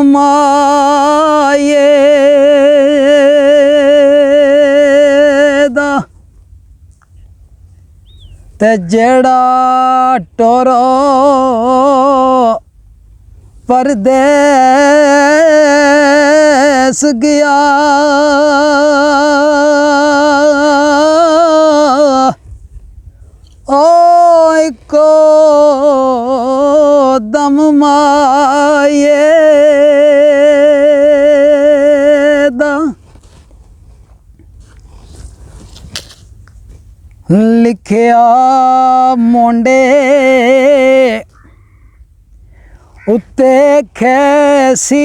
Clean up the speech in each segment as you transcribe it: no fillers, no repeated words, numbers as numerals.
ਮਾਏ ਦਾ ਤੇ ਜਿਹੜਾ ਟੋਰੋ ਪਰਦੇਸ ਗਿਆ ਓ ਇੱਕੋ ਦਮ ਮਾਏ ਦਾ ਲਿਖਿਆ ਮੁੰਡੇ ਉੱਤੇ ਖੈਸੀਆ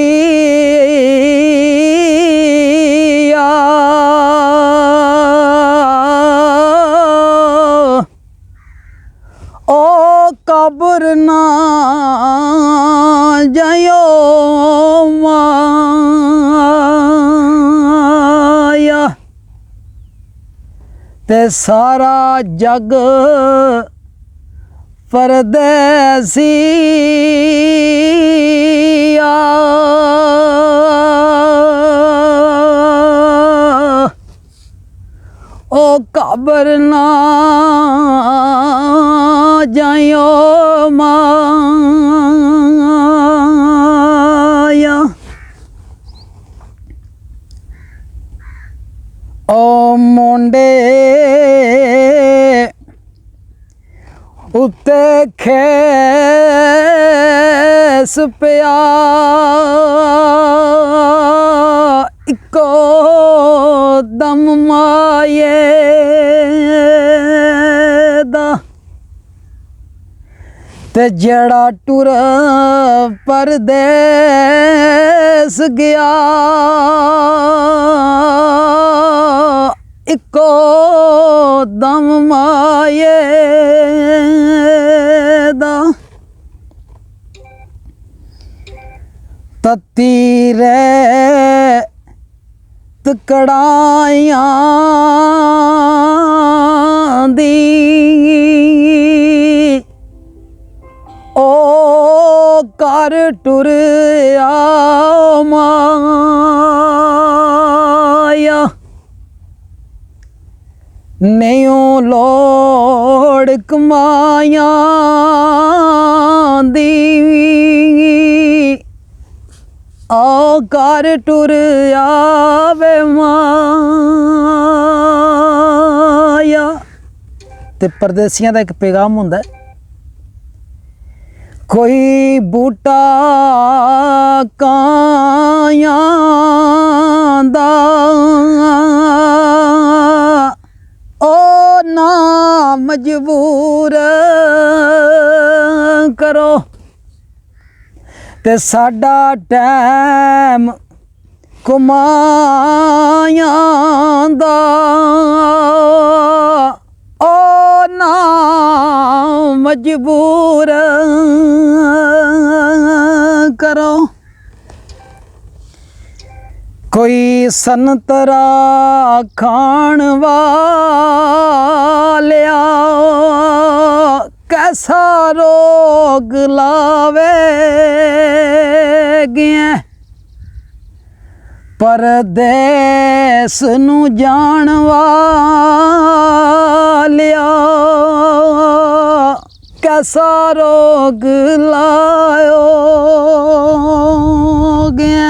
ਓ ਕਬਰ ਨਾ ਜਾਇਓ ਮਾਇਆ ਤੇ ਸਾਰਾ ਜਗ ਪਰਦੇਸੀਆ ਓ ਕਬਰ ਨਾ ਜਾਇਓ ਮਾਇਆ ਓ ਮੁੰਡੇ ਉੱਤੇ ਖੈਸ ਪਿਆ ਇੱਕੋ ਦਮ ਮਾਏ ਦਾ ਤੇ ਜਿਹੜਾ ਟੁਰ ਪਰਦੇਸ ਗਿਆ ਇੱਕੋ ਦਮ ਮਾਏ ਦਾ ਤਤੀ ਰੇ ਤਕੜਾਈਆਂ ਦੀ ਓ ਕਰ ਟੁਰਿਆ ਮਾਇਆ ਨਹੀਂ ਲੋੜ ਕਮਾਈਆਂ ਦੀ ਆ ਕਰ ਟੁਰ ਆਵੇ ਮਾਇਆ ਤੇ ਪਰਦੇਸੀਆਂ ਦਾ ਇੱਕ ਪੈਗਾਮ ਹੁੰਦਾ ਕੋਈ ਬੂਟਾ ਕਾਇਆ ਦਾ ਓ ਨਾ ਮਜਬੂਰ ਕਰੋ ਤੇ ਸਾਡਾ ਟੈਮ ਕਮਾਇਆ ਦਾ ਓ ਨਾ ਮਜਬੂਰ ਕਰੋ ਕੋਈ ਸੰਤਰਾ ਖਾਣ ਵਾਲਿਆ कैसा रोग लावे गया परदेस नू जान वालिया कैसा रोग लायो गया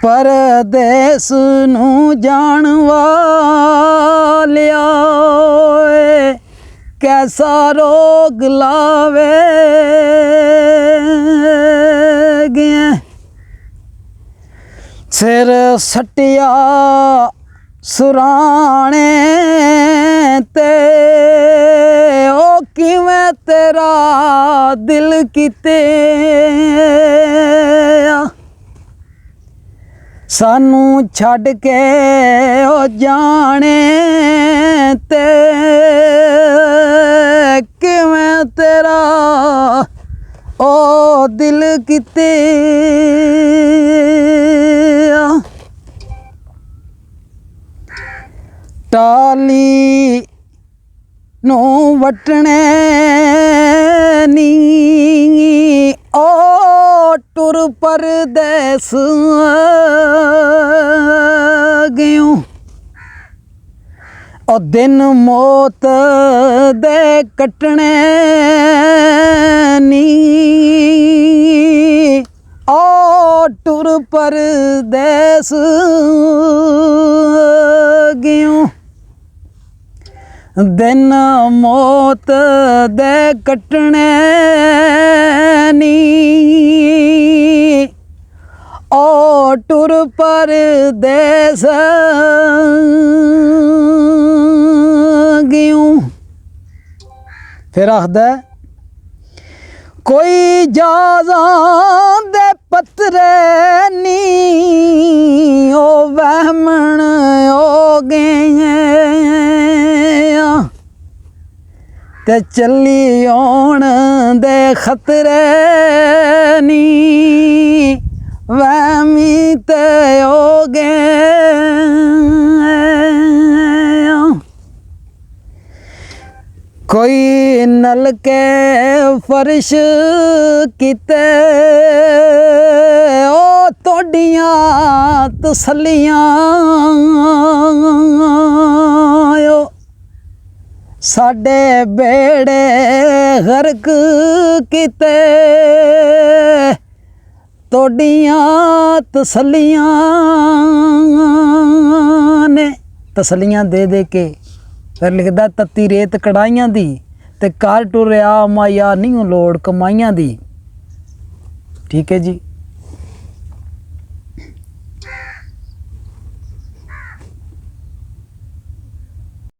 परदेस नू जान वालिया कैसा रोग लावे गया सिर सटिया सुराने ते ओ किवें तेरा दिल किते सानू छड़ के ओ जाने ते किवें तेरा ओ दिल किते टाली नू वटने नी ओ ਟੁਰ ਪਰਦੇਸ ਗਿਓ ਉਹ ਦਿਨ ਮੌਤ ਦੇ ਕੱਟਣੇ ਨੀ ਉਹ ਟੁਰ ਪਰਦੇਸ ਗਿਓ ਦਿਨ ਮੌਤ ਦੇ ਕੱਟਣੇ ਨੀ ਉਹ ਟੁਰ ਪਰਦੇਸ ਗਿਓ ਫਿਰ ਆਖਦਾ ਕੋਈ ਜਾਜ਼ਾਂ ਦੇ ਪੱਤਰੇ ਨੀ ਉਹ ਵਹਿਮਣ ਹੋ ਗਏ ਤੇ ਚੱਲੀ ਆਉਣ ਦੇ ਖਤਰੇ ਨੀ ਵਹਿਮੀ ਤੇ ਹੋ ਗਏ ਕੋਈ ਨਲਕੇ ਫਰਸ਼ ਕੀਤੇ ਉਹ ਤੁਹਾਡੀਆਂ ਤਸੱਲੀਆਂ ਸਾਡੇ ਬੇੜੇ ਗਰਕ ਕੀਤੇ ਤੁਹਾਡੀਆਂ ਤਸੱਲੀਆਂ ਨੇ ਤਸੱਲੀਆਂ ਦੇ ਕੇ ਫਿਰ ਲਿਖਦਾ ਤੱਤੀ ਰੇਤ ਕੜਾਈਆਂ ਦੀ ਤੇ ਕਰ ਟੁਰਿਆ ਮਾਇਆ ਨਹੀਂ ਲੋੜ ਕਮਾਈਆਂ ਦੀ। ਠੀਕ ਹੈ ਜੀ।